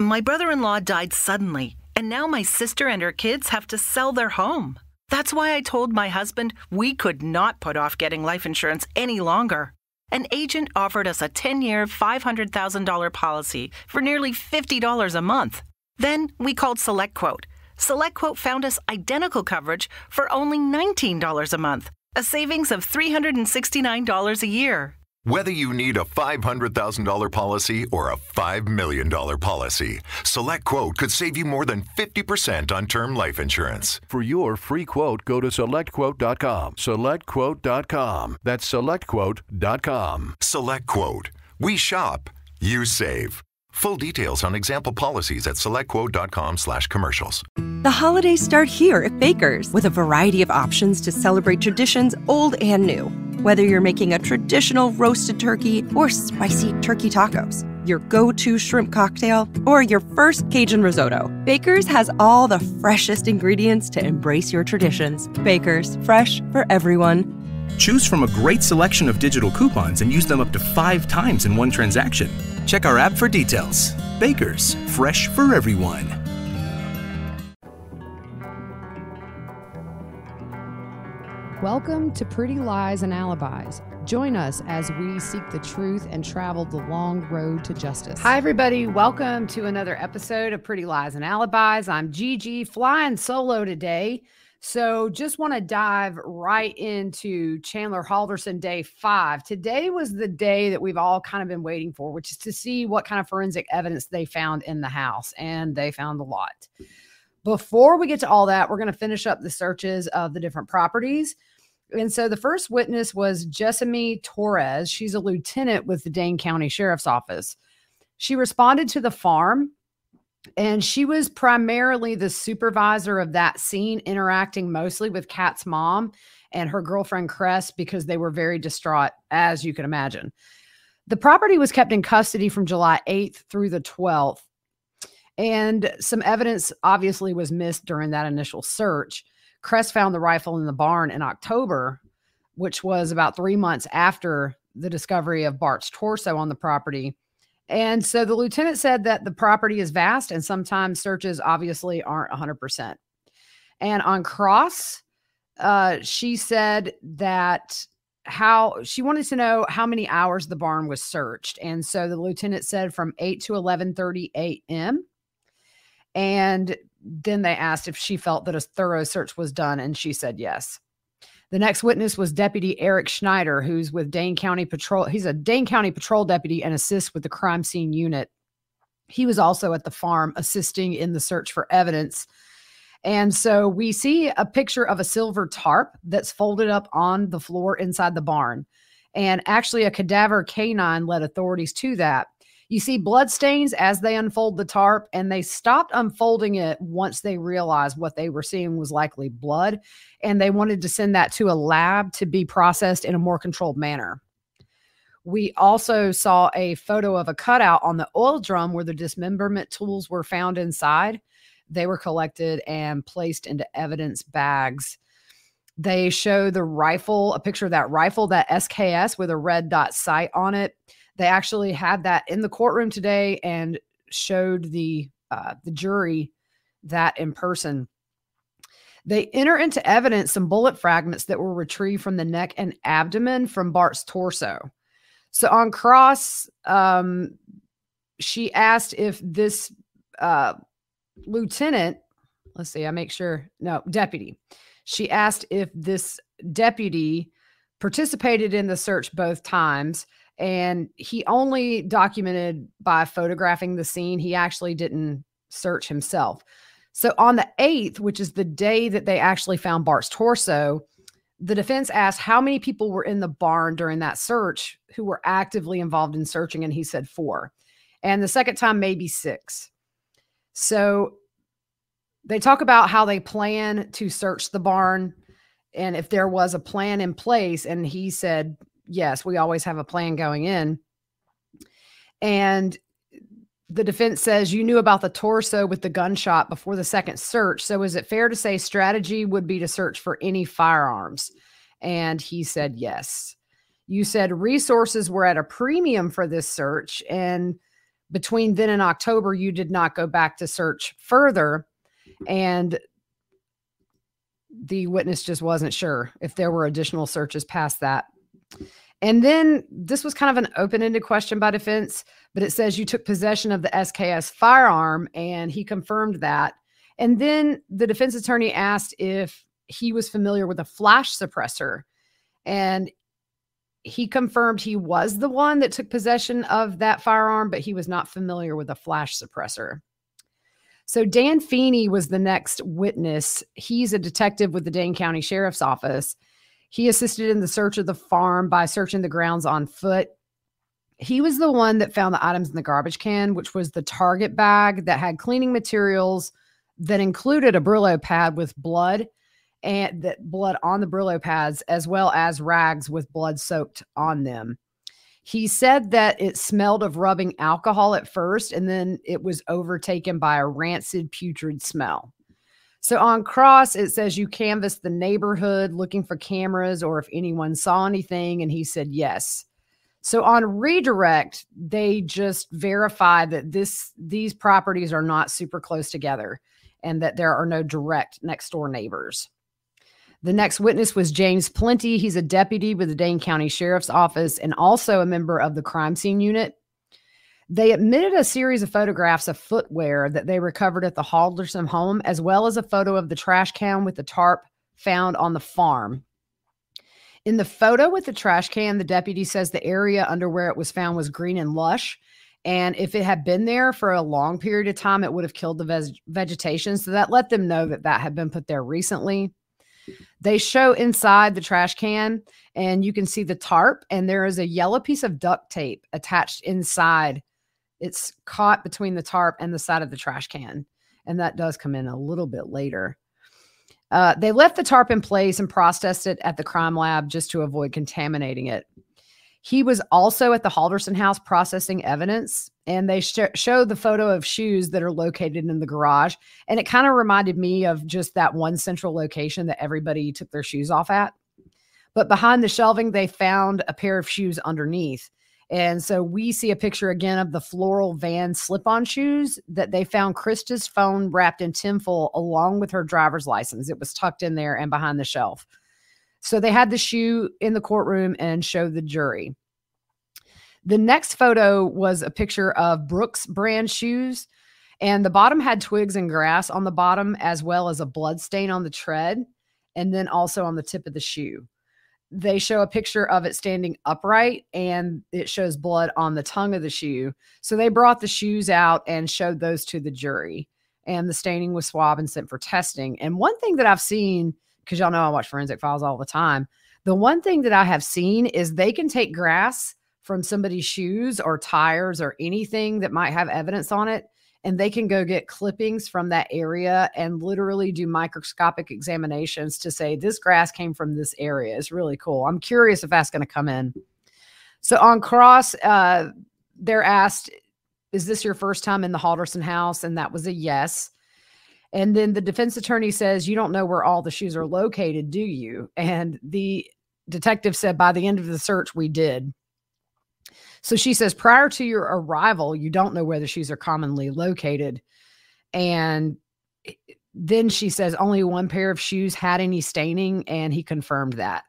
My brother-in-law died suddenly, and now my sister and her kids have to sell their home. That's why I told my husband we could not put off getting life insurance any longer. An agent offered us a 10-year, $500,000 policy for nearly $50 a month. Then we called SelectQuote. SelectQuote found us identical coverage for only $19 a month, a savings of $369 a year. Whether you need a $500,000 policy or a $5 million policy, SelectQuote could save you more than 50% on term life insurance. For your free quote, go to SelectQuote.com. SelectQuote.com. That's SelectQuote.com. SelectQuote. We shop. You save. Full details on example policies at SelectQuote.com/commercials. The holidays start here at Baker's with a variety of options to celebrate traditions old and new. Whether you're making a traditional roasted turkey or spicy turkey tacos, your go-to shrimp cocktail, or your first Cajun risotto, Baker's has all the freshest ingredients to embrace your traditions. Baker's, fresh for everyone. Choose from a great selection of digital coupons and use them up to 5 times in one transaction. Check our app for details. Baker's, fresh for everyone. Welcome to Pretty Lies and Alibis. Join us as we seek the truth and travel the long road to justice. Hi, everybody. Welcome to another episode of Pretty Lies and Alibis. I'm Gigi, flying solo today. So just want to dive right into Chandler Halderson Day 5. Today was the day that we've all kind of been waiting for, which is to see what kind of forensic evidence they found in the house. And they found a lot. Before we get to all that, we're going to finish up the searches of the different properties. And so the first witness was Jessamy Torres. She's a lieutenant with the Dane County Sheriff's Office. She responded to the farm, and she was primarily the supervisor of that scene, interacting mostly with Kat's mom and her girlfriend Cress because they were very distraught, as you can imagine. The property was kept in custody from July 8th through the 12th. And some evidence obviously was missed during that initial search. Cress found the rifle in the barn in October, which was about 3 months after the discovery of Bart's torso on the property. And so the lieutenant said that the property is vast and sometimes searches obviously aren't 100%. And on cross, she said that she wanted to know how many hours the barn was searched. And so the lieutenant said from 8 to 11:30 a.m. And then they asked if she felt that a thorough search was done, and she said yes. The next witness was Deputy Eric Schneider, who's with Dane County Patrol. He's a Dane County Patrol deputy and assists with the crime scene unit. He was also at the farm assisting in the search for evidence. And so we see a picture of a silver tarp that's folded up on the floor inside the barn. And actually a cadaver canine led authorities to that. You see bloodstains as they unfold the tarp, and they stopped unfolding it once they realized what they were seeing was likely blood, and they wanted to send that to a lab to be processed in a more controlled manner. We also saw a photo of a cutout on the oil drum where the dismemberment tools were found inside. They were collected and placed into evidence bags. They show the rifle, a picture of that rifle, that SKS with a red dot sight on it. They actually had that in the courtroom today and showed the jury that in person. They enter into evidence some bullet fragments that were retrieved from the neck and abdomen from Bart's torso. So on cross, she asked if this lieutenant, deputy. She asked if this deputy participated in the search both times. And he only documented by photographing the scene. He actually didn't search himself. So on the 8th, which is the day that they actually found Bart's torso, the defense asked how many people were in the barn during that search who were actively involved in searching. And he said 4. And the second time, maybe 6. So they talk about how they plan to search the barn and if there was a plan in place. And he said, yes, we always have a plan going in. And the defense says you knew about the torso with the gunshot before the second search. So is it fair to say strategy would be to search for any firearms? And he said, yes. You said resources were at a premium for this search. And between then and October, you did not go back to search further. And the witness just wasn't sure if there were additional searches past that. And then this was kind of an open-ended question by defense, but it says you took possession of the SKS firearm, and he confirmed that. And then the defense attorney asked if he was familiar with a flash suppressor, and he confirmed he was the one that took possession of that firearm, but he was not familiar with a flash suppressor. So Dan Feeney was the next witness. He's a detective with the Dane County Sheriff's Office. He assisted in the search of the farm by searching the grounds on foot. He was the one that found the items in the garbage can, which was the Target bag that had cleaning materials that included a Brillo pad with blood, and that blood on the Brillo pads, as well as rags with blood soaked on them. He said that it smelled of rubbing alcohol at first, and then it was overtaken by a rancid, putrid smell. So on cross, it says you canvassed the neighborhood looking for cameras or if anyone saw anything, and he said yes. So on redirect, they just verified that these properties are not super close together and that there are no direct next door neighbors. The next witness was James Plenty. He's a deputy with the Dane County Sheriff's Office and also a member of the crime scene unit. They admitted a series of photographs of footwear that they recovered at the Halderson home, as well as a photo of the trash can with the tarp found on the farm. In the photo with the trash can, the deputy says the area under where it was found was green and lush. And if it had been there for a long period of time, it would have killed the vegetation. So that let them know that that had been put there recently. They show inside the trash can, and you can see the tarp, and there is a yellow piece of duct tape attached inside. It's caught between the tarp and the side of the trash can. And that does come in a little bit later. They left the tarp in place and processed it at the crime lab just to avoid contaminating it. He was also at the Halderson house processing evidence, and they showed the photo of shoes that are located in the garage. And it kind of reminded me of just that one central location that everybody took their shoes off at. But behind the shelving, they found a pair of shoes underneath. And so we see a picture again of the floral van slip-on shoes that they found Krista's phone wrapped in tinfoil along with her driver's license. It was tucked in there and behind the shelf. So they had the shoe in the courtroom and showed the jury. The next photo was a picture of Brooks brand shoes, and the bottom had twigs and grass on the bottom, as well as a blood stain on the tread, and then also on the tip of the shoe. They show a picture of it standing upright, and it shows blood on the tongue of the shoe. So they brought the shoes out and showed those to the jury, and the staining was swabbed and sent for testing. And one thing that I've seen, because y'all know I watch Forensic Files all the time, the one thing that I have seen is they can take grass from somebody's shoes or tires or anything that might have evidence on it, and they can go get clippings from that area and literally do microscopic examinations to say this grass came from this area. It's really cool. I'm curious if that's going to come in. So on cross, they're asked, is this your first time in the Halderson house? And that was a yes. And then the defense attorney says, you don't know where all the shoes are located, do you? And the detective said, by the end of the search, we did. So she says, prior to your arrival, you don't know where the shoes are commonly located. And then she says only one pair of shoes had any staining, and he confirmed that.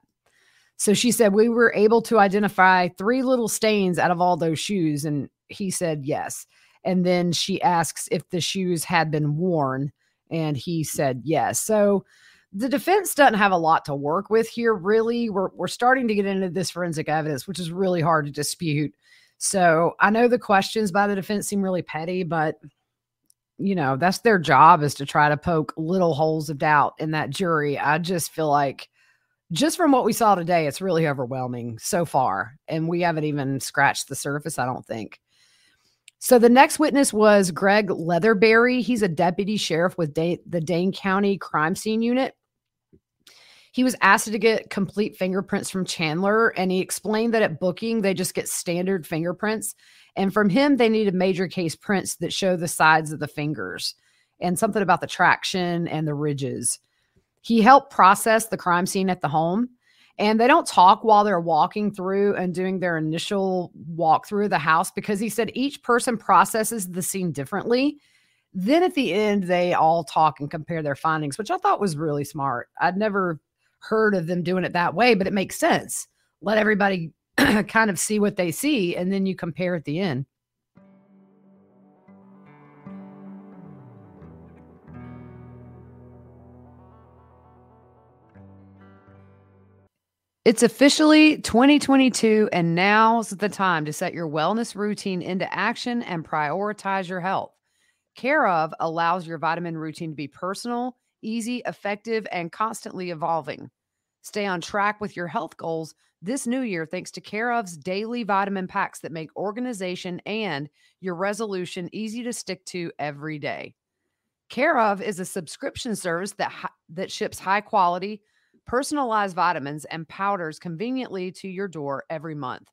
So she said, we were able to identify 3 little stains out of all those shoes. And he said yes. And then she asks if the shoes had been worn, and he said yes. So the defense doesn't have a lot to work with here, really. We're starting to get into this forensic evidence, which is really hard to dispute. So I know the questions by the defense seem really petty, but, you know, that's their job, is to try to poke little holes of doubt in that jury. I just feel like, just from what we saw today, it's really overwhelming so far. And we haven't even scratched the surface, I don't think. So the next witness was Greg Leatherberry. He's a deputy sheriff with the Dane County Crime Scene Unit. He was asked to get complete fingerprints from Chandler, and he explained that at booking, they just get standard fingerprints. And from him, they needed major case prints that show the sides of the fingers and something about the traction and the ridges. He helped process the crime scene at the home, And they don't talk while they're walking through and doing their initial walk through the house, because he said each person processes the scene differently. Then at the end, they all talk and compare their findings, which I thought was really smart. I'd never heard of them doing it that way, but it makes sense. Let everybody kind of see what they see, and then you compare at the end. It's officially 2022, and now's the time to set your wellness routine into action and prioritize your health. Care of allows your vitamin routine to be personal, easy, effective, and constantly evolving. Stay on track with your health goals this new year thanks to Care of's daily vitamin packs that make organization and your resolution easy to stick to every day. Care of is a subscription service that ships high quality, personalized vitamins and powders conveniently to your door every month.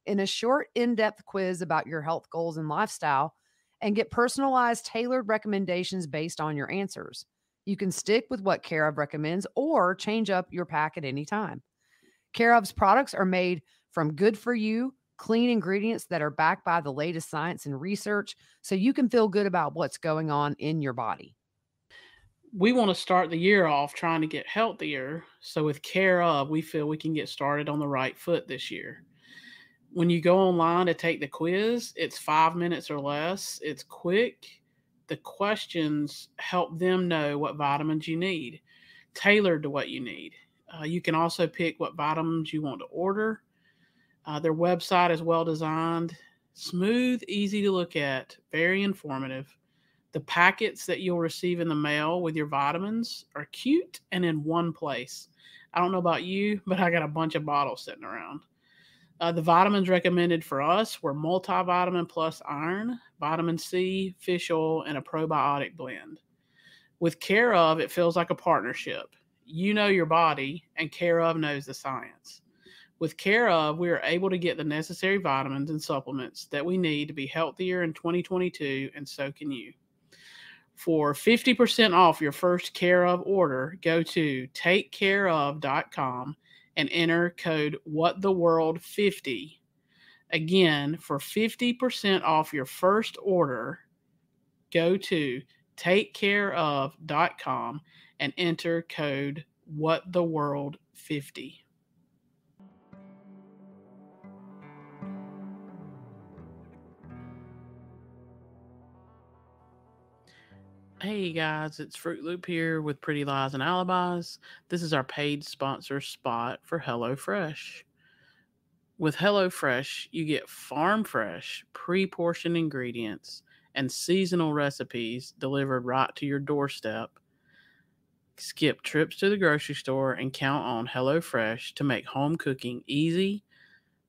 In a short, in-depth quiz about your health goals and lifestyle, and get personalized, tailored recommendations based on your answers. You can stick with what Care of recommends or change up your pack at any time. Care of's products are made from good-for-you, clean ingredients that are backed by the latest science and research, so you can feel good about what's going on in your body. We want to start the year off trying to get healthier. So with Care of, we feel we can get started on the right foot this year. When you go online to take the quiz, it's 5 minutes or less. It's quick. The questions help them know what vitamins you need, tailored to what you need. You can also pick what vitamins you want to order. Their website is well designed, smooth, easy to look at, very informative. The packets that you'll receive in the mail with your vitamins are cute and in one place. I don't know about you, but I got a bunch of bottles sitting around. The vitamins recommended for us were multivitamin plus iron, vitamin C, fish oil, and a probiotic blend. With Care of, it feels like a partnership. You know your body, and Care of knows the science. With Care of, we are able to get the necessary vitamins and supplements that we need to be healthier in 2022, and so can you. For 50% off your first Care of order, go to takecareof.com and enter code WhatTheWorld50. Again, for 50% off your first order, go to takecareof.com and enter code WhatTheWorld50. Hey guys, it's Fruit Loop here with Pretty Lies and Alibis. This is our paid sponsor spot for HelloFresh. With HelloFresh, you get farm fresh, pre-portioned ingredients and seasonal recipes delivered right to your doorstep. Skip trips to the grocery store and count on HelloFresh to make home cooking easy,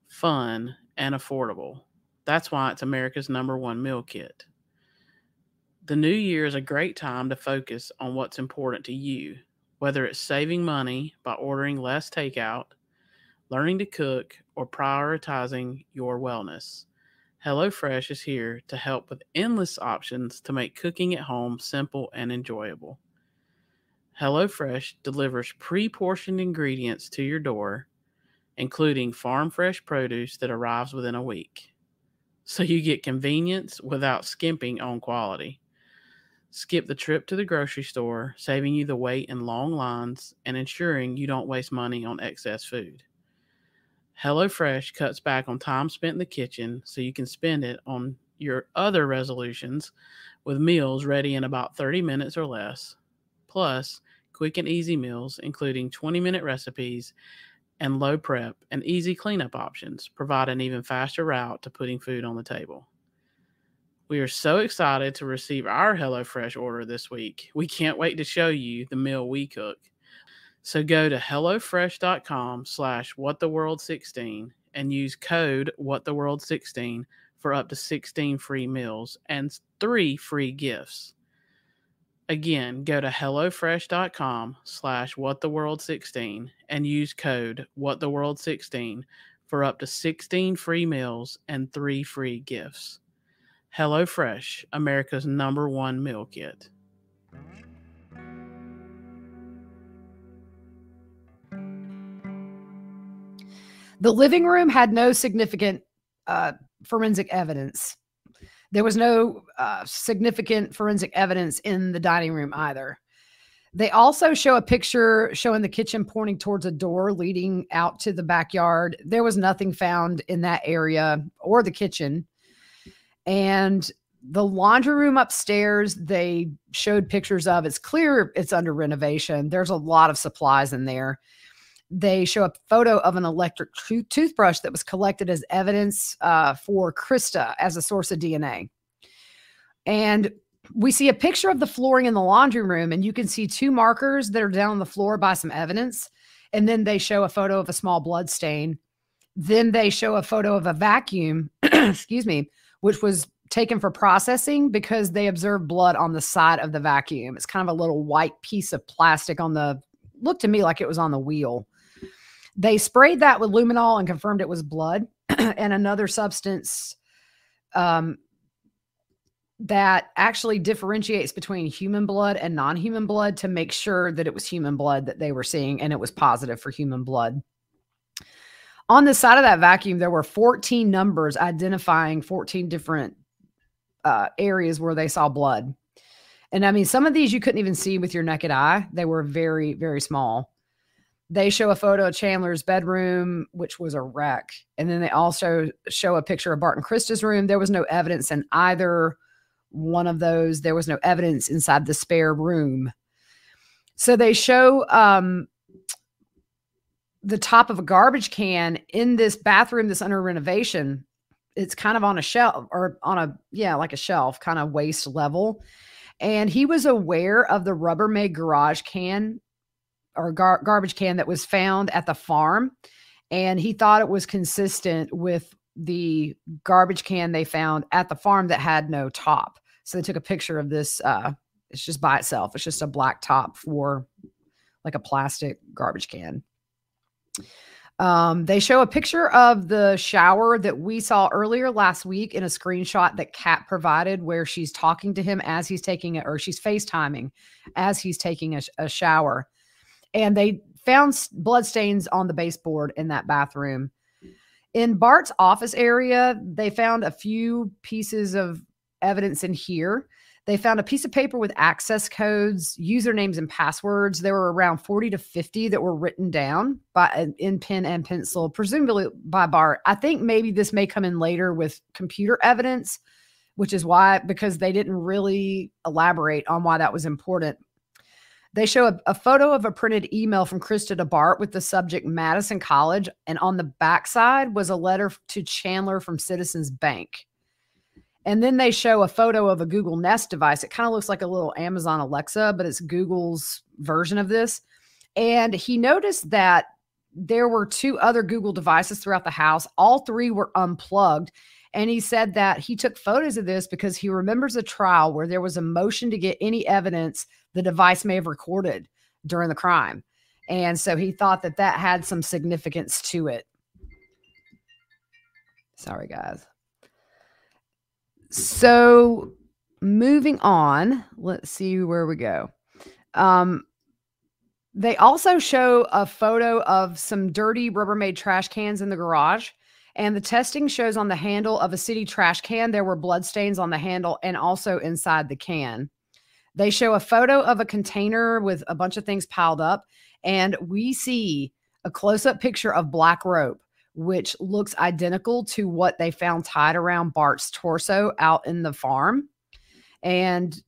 fun, and affordable. That's why it's America's #1 meal kit. The new year is a great time to focus on what's important to you, whether it's saving money by ordering less takeout, learning to cook, or prioritizing your wellness. HelloFresh is here to help with endless options to make cooking at home simple and enjoyable. HelloFresh delivers pre-portioned ingredients to your door, including farm fresh produce that arrives within a week. So you get convenience without skimping on quality. Skip the trip to the grocery store, saving you the wait in long lines and ensuring you don't waste money on excess food. HelloFresh cuts back on time spent in the kitchen so you can spend it on your other resolutions with meals ready in about 30 minutes or less, plus quick and easy meals including 20-minute recipes and low prep and easy cleanup options provide an even faster route to putting food on the table. We are so excited to receive our HelloFresh order this week. We can't wait to show you the meal we cook. So go to hellofresh.com/whattheworld16 and use code WhatTheWorld16 for up to 16 free meals and 3 free gifts. Again, go to hellofresh.com/whattheworld16 and use code WhatTheWorld16 for up to 16 free meals and 3 free gifts. HelloFresh, America's #1 meal kit. The living room had no significant forensic evidence. There was no significant forensic evidence in the dining room either. They also show a picture showing the kitchen pointing towards a door leading out to the backyard. There was nothing found in that area or the kitchen. And the laundry room upstairs, they showed pictures of. It's clear it's under renovation. There's a lot of supplies in there. They show a photo of an electric toothbrush that was collected as evidence for Krista as a source of DNA. And we see a picture of the flooring in the laundry room, and you can see 2 markers that are down on the floor by some evidence. And then they show a photo of a small blood stain. Then they show a photo of a vacuum, excuse me, which was taken for processing because they observed blood on the side of the vacuum. It's kind of a little white piece of plastic looked to me like it was on the wheel. They sprayed that with luminol and confirmed it was blood and another substance that actually differentiates between human blood and non-human blood to make sure that it was human blood that they were seeing, and it was positive for human blood. On the side of that vacuum, there were 14 numbers identifying 14 different areas where they saw blood. And I mean, some of these you couldn't even see with your naked eye. They were very, very small. They show a photo of Chandler's bedroom, which was a wreck. And then they also show a picture of Bart and Krista's room. There was no evidence in either one of those. There was no evidence inside the spare room. So they show the top of a garbage can in this bathroom that's under renovation. It's kind of on a shelf or like a shelf, kind of waist level. And he was aware of the Rubbermaid garage can or garbage can that was found at the farm. And he thought it was consistent with the garbage can they found at the farm that had no top. So they took a picture of this. It's just by itself. It's just a black top for like a plastic garbage can. They show a picture of the shower that we saw earlier last week in a screenshot that Kat provided where she's talking to him as he's taking it, or she's FaceTiming as he's taking a shower. And they found blood stains on the baseboard in that bathroom. In Bart's office area, they found a few pieces of evidence in here. They found a piece of paper with access codes, usernames, and passwords. There were around 40 to 50 that were written down in pen and pencil, presumably by Bart. I think maybe this may come in later with computer evidence, which is because they didn't really elaborate on why that was important. They show a photo of a printed email from Krista to Bart with the subject Madison College, and on the backside was a letter to Chandler from Citizens Bank. And then they show a photo of a Google Nest device. It kind of looks like a little Amazon Alexa, but it's Google's version of this. And he noticed that there were 2 other Google devices throughout the house. All 3 were unplugged. And he said that he took photos of this because he remembers a trial where there was a motion to get any evidence the device may have recorded during the crime. And so he thought that that had some significance to it. Sorry, guys. So moving on, let's see where we go. They also show a photo of some dirty Rubbermaid trash cans in the garage. And the testing shows on the handle of a city trash can, there were blood stains on the handle and also inside the can. They show a photo of a container with a bunch of things piled up. And we see a close-up picture of black rope, which looks identical to what they found tied around Bart's torso out in the farm. And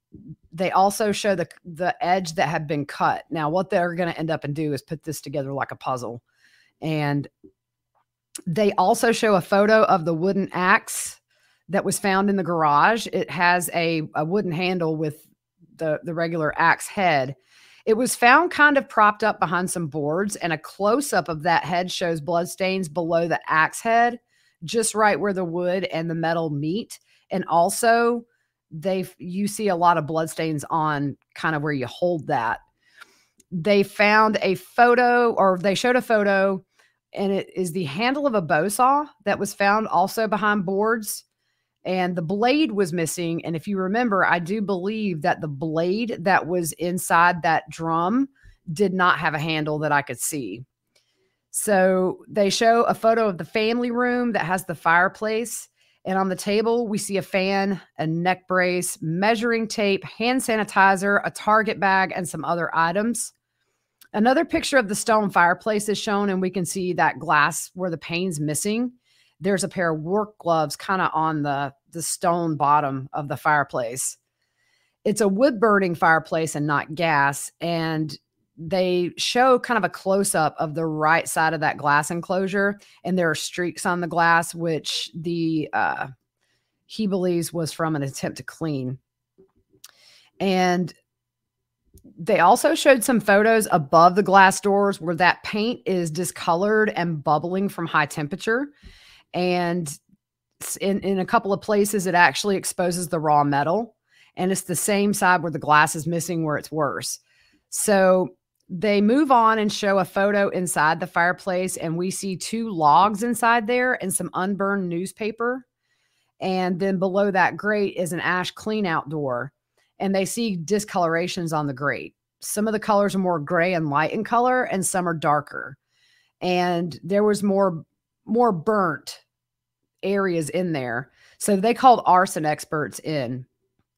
they also show the edge that had been cut. Now, what they're going to end up and do is put this together like a puzzle. And they also show a photo of the wooden axe that was found in the garage. It has a wooden handle with the regular axe head. It was found kind of propped up behind some boards, and a close-up of that head shows bloodstains below the axe head, just right where the wood and the metal meet. And also, you see a lot of bloodstains on kind of where you hold that. They found a photo, or they showed a photo, and it is the handle of a bow saw that was found also behind boards. And the blade was missing. And if you remember, I do believe that the blade that was inside that drum did not have a handle that I could see. So they show a photo of the family room that has the fireplace. And on the table, we see a fan, a neck brace, measuring tape, hand sanitizer, a Target bag, and some other items. Another picture of the stone fireplace is shown, and we can see that glass where the pane's missing. There's a pair of work gloves kind of on the stone bottom of the fireplace. It's a wood-burning fireplace and not gas, and they show kind of a close-up of the right side of that glass enclosure, and there are streaks on the glass, which he believes was from an attempt to clean. And they also showed some photos above the glass doors where that paint is discolored and bubbling from high temperature. And in a couple of places, it actually exposes the raw metal. And it's the same side where the glass is missing where it's worse. So they move on and show a photo inside the fireplace, and we see 2 logs inside there and some unburned newspaper. And then below that grate is an ash clean out door. And they see discolorations on the grate. Some of the colors are more gray and light in color, and some are darker. And there was more burnt areas in there. So they called arson experts in.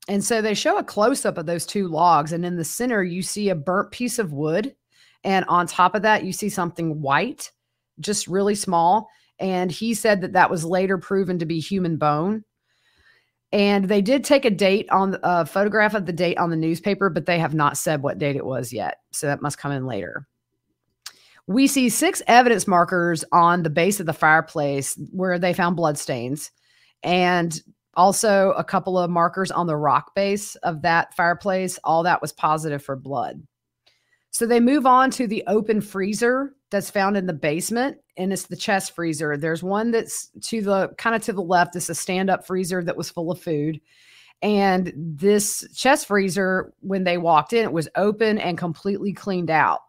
And so they show a close-up of those 2 logs. And in the center, you see a burnt piece of wood. And on top of that, you see something white, just really small. And he said that that was later proven to be human bone. And they did take a photograph of the date on the newspaper, but they have not said what date it was yet. So that must come in later. We see 6 evidence markers on the base of the fireplace where they found bloodstains, and also a couple of markers on the rock base of that fireplace. All that was positive for blood. So they move on to the open freezer that's found in the basement, and it's the chest freezer. There's one that's to the left. It's a stand-up freezer that was full of food. And this chest freezer, when they walked in, it was open and completely cleaned out.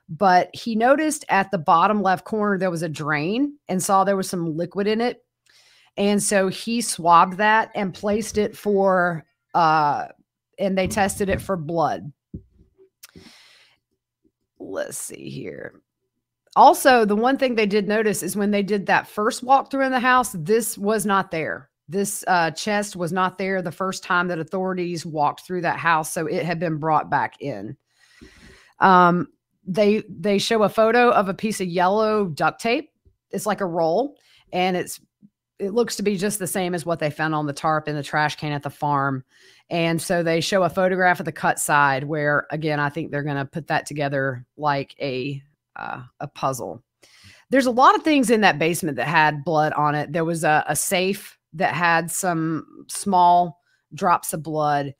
But he noticed at the bottom left corner there was a drain and saw there was some liquid in it. And so he swabbed that and placed it and they tested it for blood. Let's see here. Also, the one thing they did notice is when they did that first walkthrough in the house, this was not there. This chest was not there the first time that authorities walked through that house, so it had been brought back in. They show a photo of a piece of yellow duct tape. It's like a roll, and it looks to be just the same as what they found on the tarp in the trash can at the farm. And so they show a photograph of the cut side where, again, I think they're going to put that together like a puzzle. There's a lot of things in that basement that had blood on it. There was a safe that had some small drops of blood.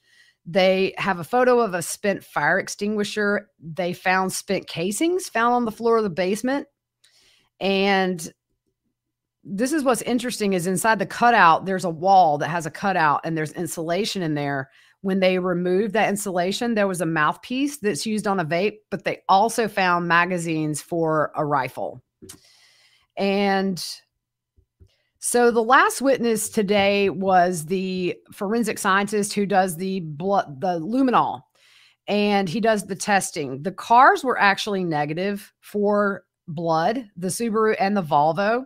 They have a photo of a spent fire extinguisher. They found spent casings found on the floor of the basement. And this is what's interesting is inside the cutout, there's a wall that has a cutout and there's insulation in there. When they removed that insulation, there was a mouthpiece that's used on a vape, but they also found magazines for a rifle. And so the last witness today was the forensic scientist who does the luminol, and he does the testing. The cars were actually negative for blood, the Subaru and the Volvo.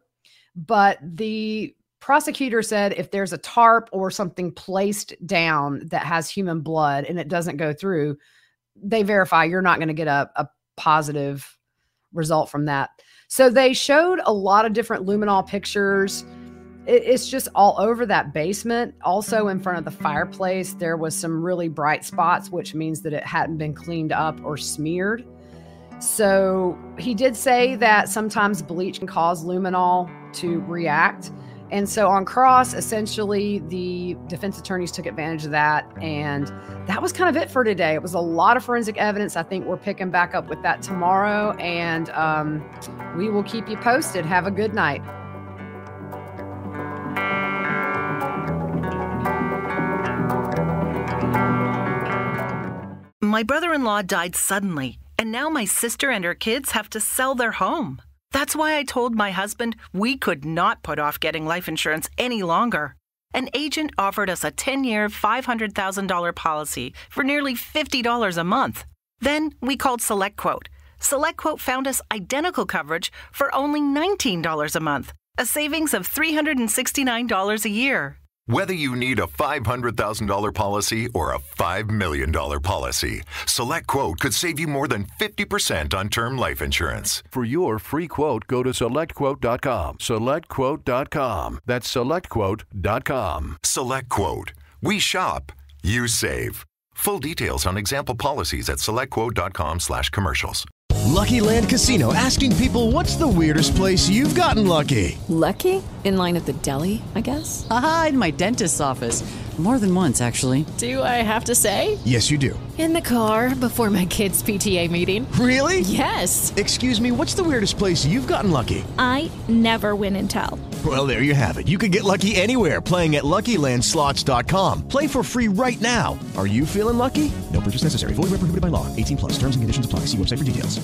But the prosecutor said if there's a tarp or something placed down that has human blood and it doesn't go through, they verify you're not going to get a positive result from that. So they showed a lot of different luminol pictures. It's just all over that basement. Also in front of the fireplace, there was some really bright spots, which means that it hadn't been cleaned up or smeared. So he did say that sometimes bleach can cause luminol to react. And so on cross, essentially the defense attorneys took advantage of that. And that was kind of it for today. It was a lot of forensic evidence. I think we're picking back up with that tomorrow. And we will keep you posted. Have a good night. My brother-in-law died suddenly, and now my sister and her kids have to sell their home. That's why I told my husband we could not put off getting life insurance any longer. An agent offered us a 10-year, $500,000 policy for nearly $50 a month. Then we called SelectQuote. SelectQuote found us identical coverage for only $19 a month, a savings of $369 a year. Whether you need a $500,000 policy or a $5 million policy, SelectQuote could save you more than 50% on term life insurance. For your free quote, go to SelectQuote.com. SelectQuote.com. That's SelectQuote.com. SelectQuote. We shop. You save. Full details on example policies at SelectQuote.com/commercials. Lucky Land Casino, asking people, what's the weirdest place you've gotten lucky? Lucky? In line at the deli, I guess? Aha, in my dentist's office. More than once, actually. Do I have to say? Yes, you do. In the car before my kids' PTA meeting. Really? Yes. Excuse me, what's the weirdest place you've gotten lucky? I never win and tell. Well, there you have it. You can get lucky anywhere, playing at LuckyLandSlots.com. Play for free right now. Are you feeling lucky? No purchase necessary. Void where prohibited by law. 18+. Terms and conditions apply. See website for details.